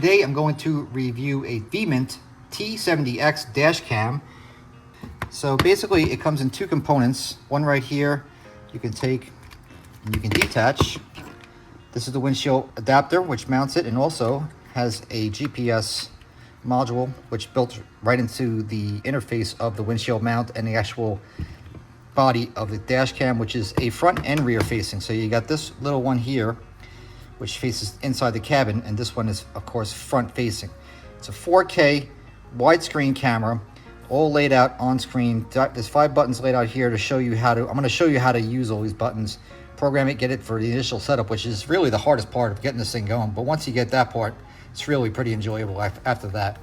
Today I'm going to review a Veement T70X dash cam. So basically it comes in two components. One right here you can take and you can detach. This is the windshield adapter which mounts it, and also has a GPS module which built right into the interface of the windshield mount and the actual body of the dash cam, which is a front and rear facing. So you got this little one here which faces inside the cabin, and this one is of course front facing. It's a 4K widescreen camera, all laid out on screen. There's 5 buttons laid out here to show you how to, I'm going to show you how to use all these buttons, program it, get it for the initial setup, which is really the hardest part of getting this thing going. But once you get that part, it's really pretty enjoyable after that.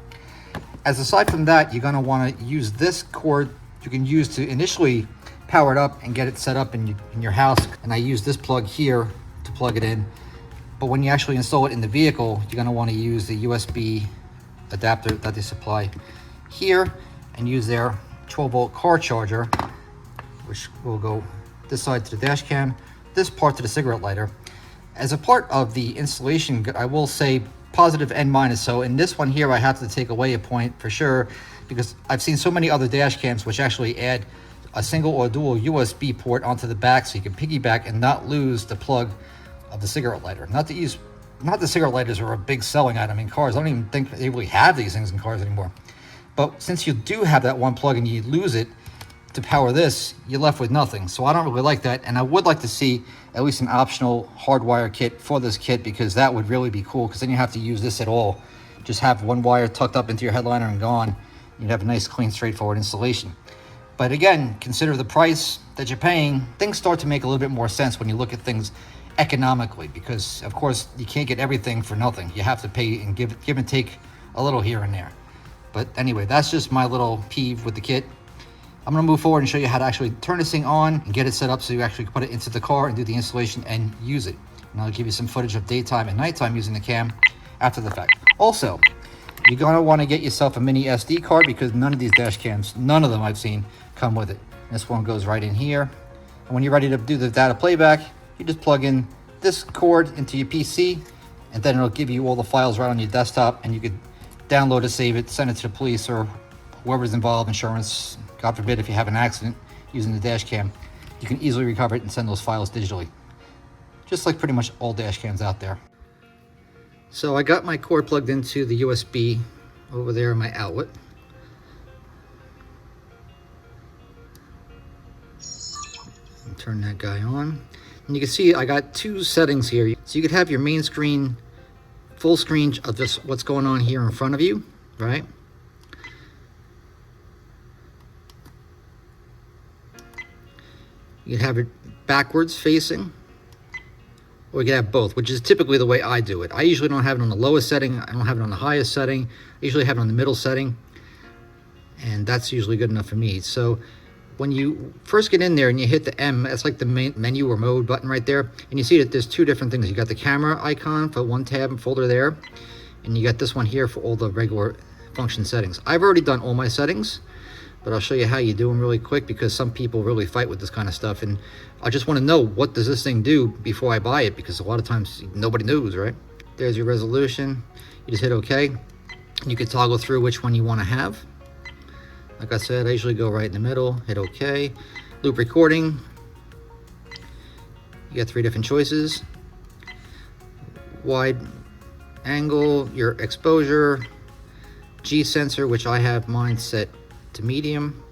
As aside from that, you're going to want to use this cord you can use to initially power it up and get it set up in your house. And I use this plug here to plug it in. But when you actually install it in the vehicle, you're going to want to use the USB adapter that they supply here and use their 12-volt car charger, which will go this side to the dash cam, this part to the cigarette lighter. As a part of the installation, I will say positive and minus. So in this one here, I have to take away a point for sure, because I've seen so many other dash cams which actually add a single or dual USB port onto the back so you can piggyback and not lose the plug of the cigarette lighter. Not the cigarette lighters are a big selling item in cars. I don't even think they really have these things in cars anymore. But since you do have that one plug and you lose it to power this, you're left with nothing. So I don't really like that, and I would like to see at least an optional hardwire kit for this kit, because that would really be cool, because then you have to use this at all. Just have one wire tucked up into your headliner and gone. You'd have a nice, clean, straightforward installation. But again, consider the price that you're paying. Things start to make a little bit more sense when you look at things economically, because of course you can't get everything for nothing. You have to pay and give and take a little here and there. But anyway, that's just my little peeve with the kit. I'm going to move forward and show you how to actually turn this thing on and get it set up so you actually put it into the car and do the installation and use it. And I'll give you some footage of daytime and nighttime using the cam after the fact. Also, you're going to want to get yourself a mini SD card, because none of these dash cams, none of them I've seen, come with it. This one goes right in here. And when you're ready to do the data playback, you just plug in this cord into your PC, and then it'll give you all the files right on your desktop, and you could download it, save it, send it to the police or whoever's involved, insurance, God forbid if you have an accident using the dash cam. You can easily recover it and send those files digitally, just like pretty much all dash cams out there. So I got my cord plugged into the USB over there in my outlet. Turn that guy on. And you can see I got 2 settings here. So you could have your main screen, full screen of just what's going on here in front of you, right? You can have it backwards facing, or you can have both, which is typically the way I do it. I usually don't have it on the lowest setting. I don't have it on the highest setting. I usually have it on the middle setting, and that's usually good enough for me. So when you first get in there and you hit the M, that's like the main menu or mode button right there, and you see that there's 2 different things. You got the camera icon for one tab and folder there, and you got this one here for all the regular function settings. I've already done all my settings, but I'll show you how you do them really quick, because some people really fight with this kind of stuff, and I just want to know, what does this thing do before I buy it, because a lot of times nobody knows, right? There's your resolution. You just hit OK. You can toggle through which one you want to have. Like I said, I usually go right in the middle, hit OK. Loop recording. You got 3 different choices. Wide angle, your exposure, G sensor, which I have mine set to medium.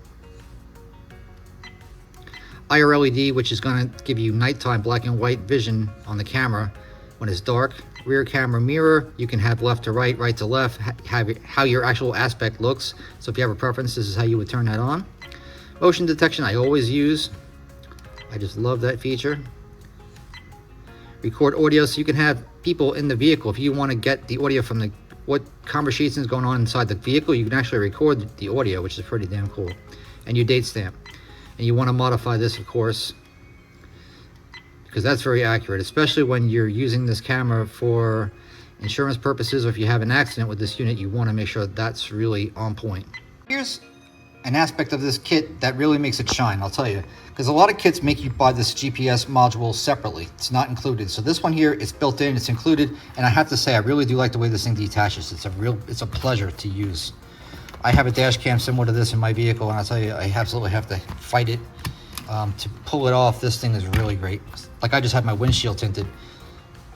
IR LED, which is going to give you nighttime black and white vision on the camera when it's dark. Rear camera mirror, you can have left to right, right to left, have how your actual aspect looks. So if you have a preference, this is how you would turn that on. Motion detection, I always use. I just love that feature. Record audio, so you can have people in the vehicle. If you want to get the audio from what conversation is going on inside the vehicle, you can actually record the audio, which is pretty damn cool. And your date stamp. And you want to modify this, of course, because that's very accurate, especially when you're using this camera for insurance purposes, or if you have an accident with this unit, you want to make sure that's really on point. Here's an aspect of this kit that really makes it shine, I'll tell you. Because a lot of kits make you buy this GPS module separately. It's not included. So this one here, it's built in, it's included, and I have to say, I really do like the way this thing detaches. It's a pleasure to use. I have a dash cam similar to this in my vehicle, and I'll tell you, I absolutely have to fight it to pull it off. This thing is really great. Like, I just had my windshield tinted.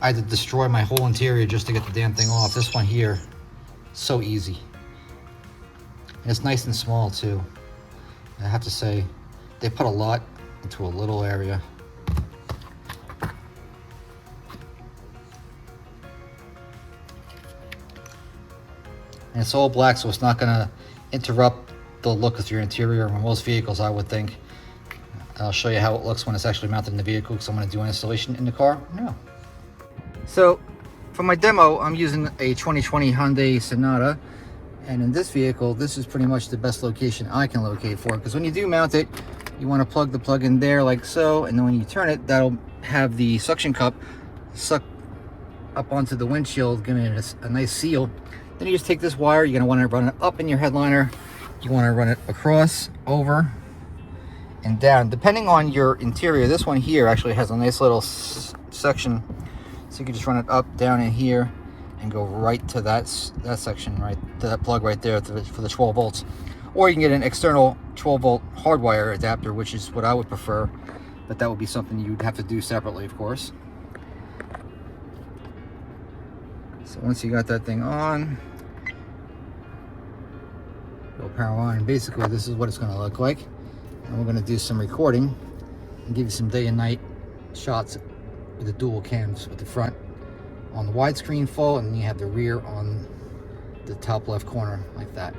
I had to destroy my whole interior just to get the damn thing off. This one here, so easy. And it's nice and small too. I have to say, they put a lot into a little area. And it's all black, so it's not gonna interrupt the look of your interior on most vehicles, I would think. I'll show you how it looks when it's actually mounted in the vehicle, because I'm gonna do an installation in the car now. So, for my demo, I'm using a 2020 Hyundai Sonata. And in this vehicle, this is pretty much the best location I can locate for it. Because when you do mount it, you want to plug the plug in there like so. And then when you turn it, that'll have the suction cup suck up onto the windshield, giving it a nice seal. Then you just take this wire, you're going to want to run it up in your headliner. You want to run it across, over, and down. Depending on your interior, this one here actually has a nice little section. So you can just run it up, down in here, and go right to that section, right to that plug right there for the 12 volts. Or you can get an external 12 volt hardwire adapter, which is what I would prefer, but that would be something you'd have to do separately, of course. So once you got that thing on, go power on, and basically this is what it's going to look like. And we're going to do some recording and give you some day and night shots with the dual cams, with the front on the widescreen full, and you have the rear on the top left corner like that.